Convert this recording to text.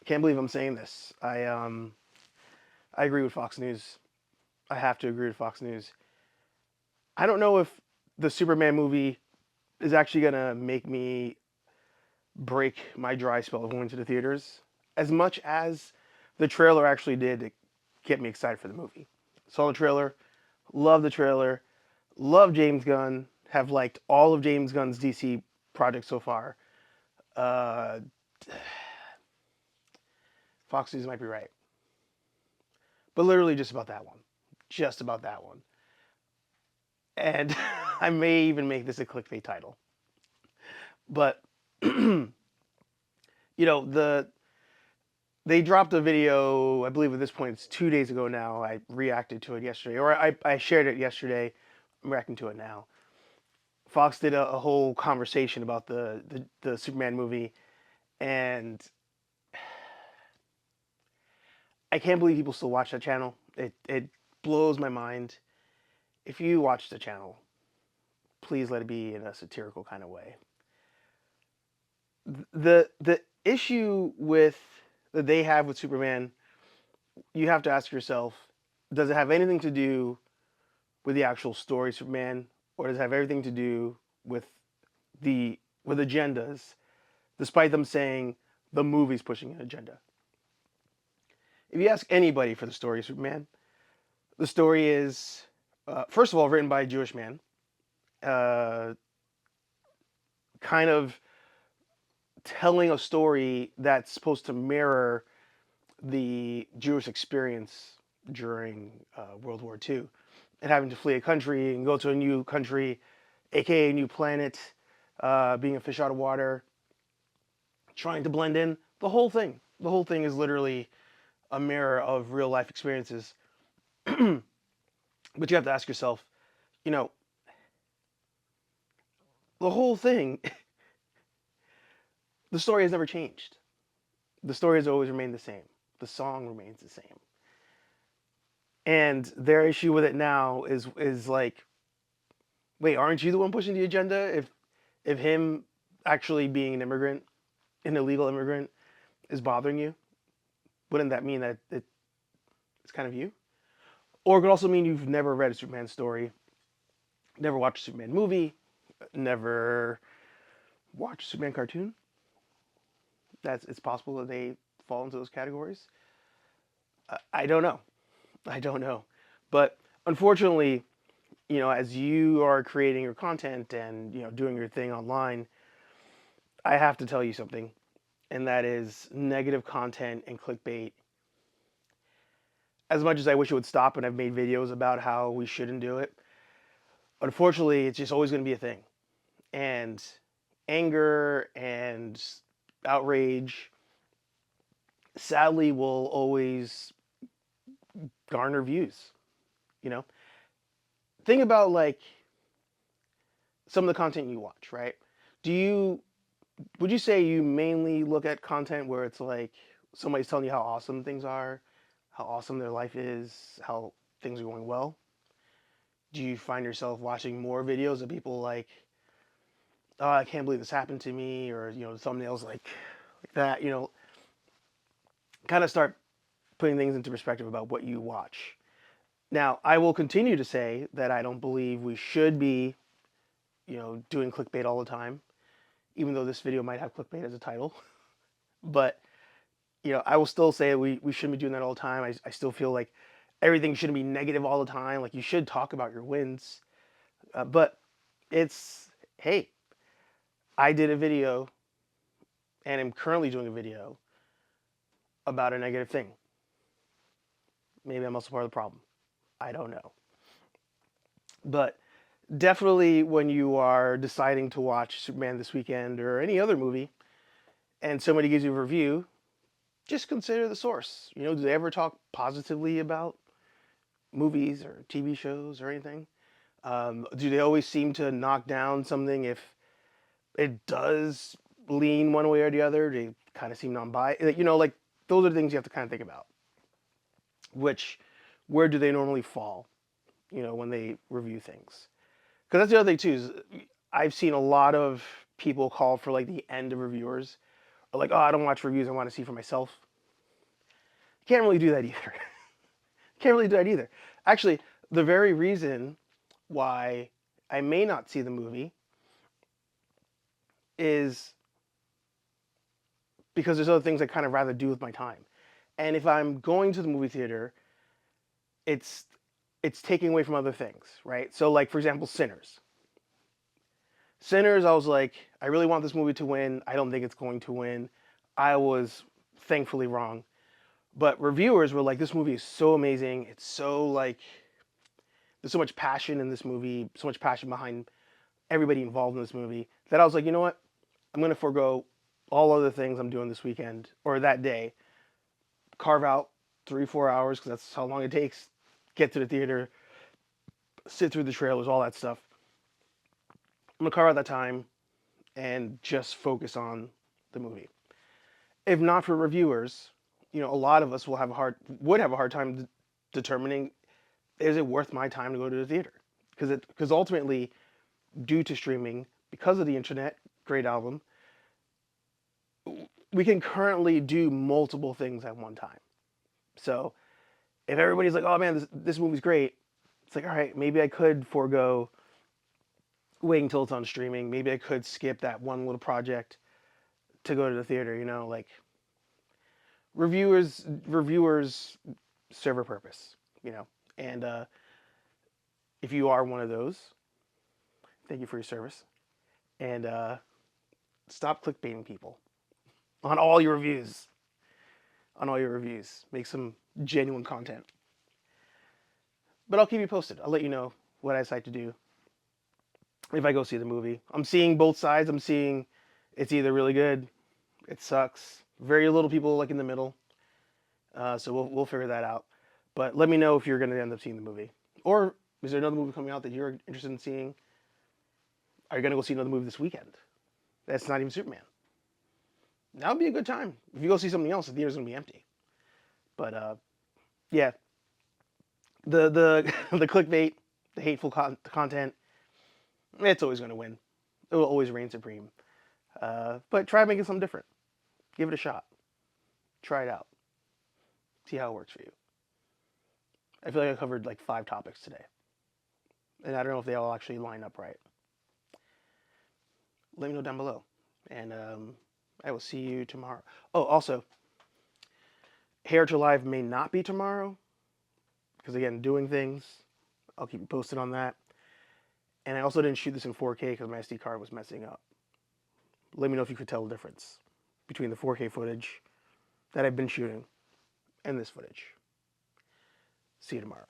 Can't believe I'm saying this. I agree with Fox News. I have to agree with Fox News. I don't know if the Superman movie is actually gonna make me break my dry spell of going to the theaters as much as the trailer actually did to get me excited for the movie. Saw the trailer, love the trailer, love James Gunn, have liked all of James Gunn's DC projects so far. Uh, Fox News might be right, but literally just about that one, just about that one. And I may even make this a clickbait title. But they dropped a video. I believe at this point it's 2 days ago now. I reacted to it yesterday, or I shared it yesterday. I'm reacting to it now. Fox did a whole conversation about the Superman movie, and I can't believe people still watch that channel. It blows my mind. If you watch the channel, please let it be in a satirical kind of way. The issue with that they have with Superman, you have to ask yourself, does it have anything to do with the actual story of Superman, or does it have everything to do with with agendas, despite them saying the movie's pushing an agenda? If you ask anybody for the story of Superman, the story is first of all written by a Jewish man, uh, kind of telling a story that's supposed to mirror the Jewish experience during World War II and having to flee a country and go to a new country, aka a new planet, being a fish out of water, trying to blend in. The whole thing. The whole thing is literally a mirror of real life experiences. But you have to ask yourself, you know, the whole thing, the story has never changed. The story has always remained the same. The song remains the same. And their issue with it now is like, wait, aren't you the one pushing the agenda? If him actually being an immigrant, an illegal immigrant, is bothering you, wouldn't that mean that it's kind of you? Or it could also mean you've never read a Superman story, never watched a Superman movie, never watched a Superman cartoon. It's possible that they fall into those categories. I don't know. I don't know. But unfortunately, as you are creating your content and doing your thing online, I have to tell you something, and that is negative content and clickbait. As much as I wish it would stop, and I've made videos about how we shouldn't do it, unfortunately, it's just always going to be a thing. And anger and outrage, sadly, will always garner views. You know, think about like some of the content you watch, right? Do you would you say you mainly look at content where it's like somebody's telling you how awesome things are, how awesome their life is, how things are going well? Do you find yourself watching more videos of people like, oh, I can't believe this happened to me, or thumbnails like that? Kind of start putting things into perspective about what you watch. Now, I will continue to say that I don't believe we should be, doing clickbait all the time, even though this video might have clickbait as a title. But I will still say we shouldn't be doing that all the time. I still feel like everything shouldn't be negative all the time. Like, you should talk about your wins. But it's, hey, I did a video and am currently doing a video about a negative thing. Maybe I'm also part of the problem. I don't know. But definitely when you are deciding to watch Superman this weekend or any other movie and somebody gives you a review, just consider the source. Do they ever talk positively about movies or TV shows or anything? Do they always seem to knock down something if it does lean one way or the other? They kind of seem non-biased. Like those are the things you have to kind of think about. Where do they normally fall? When they review things. Because that's the other thing too. Is I've seen a lot of people call for like the end of reviewers, or like, oh, I don't watch reviews. I want to see for myself. Can't really do that either. Can't really do that either. Actually, the very reason why I may not see the movie is because there's other things I kind of rather do with my time. And if I'm going to the movie theater, it's it's taking away from other things, right? So like for example, Sinners. Sinners, I was like, I really want this movie to win. I don't think it's going to win. I was thankfully wrong. But reviewers were like, this movie is so amazing. It's so like there's so much passion in this movie, so much passion behind everybody involved in this movie that I was like, you know what? I'm gonna forego all other things I'm doing this weekend or that day, carve out 3-4 hours because that's how long it takes, get to the theater, sit through the trailers, all that stuff. I'm gonna carve out that time and just focus on the movie. If not for reviewers, a lot of us would have a hard time determining, is it worth my time to go to the theater? Because ultimately, due to streaming, because of the internet, great album, we can currently do multiple things at one time. So if everybody's like, oh man, this movie's great, it's like, all right, maybe I could forego waiting until it's on streaming. Maybe I could skip that one little project to go to the theater, like reviewers serve a purpose, and if you are one of those, thank you for your service, and stop clickbaiting people on all your reviews. Make some genuine content. But I'll keep you posted. I'll let you know what I decide to do if I go see the movie. I'm seeing both sides. I'm seeing it's either really good, it sucks, very little people like in the middle. So we'll figure that out. But let me know if you're going to end up seeing the movie. Or is there another movie coming out that you're interested in seeing? Are you going to go see another movie this weekend? That's not even Superman. That would be a good time. If you go see something else, the theater's going to be empty. But yeah, the the clickbait, the hateful content, it's always going to win. It will always reign supreme. But try making something different. Give it a shot. Try it out. See how it works for you. I feel like I covered like 5 topics today. And I don't know if they all actually line up right. Let me know down below. And I will see you tomorrow. Oh, also, Hair to Live may not be tomorrow. Because again, doing things. I'll keep you posted on that. And I also didn't shoot this in 4K because my SD card was messing up. Let me know if you could tell the difference between the 4K footage that I've been shooting and this footage. See you tomorrow.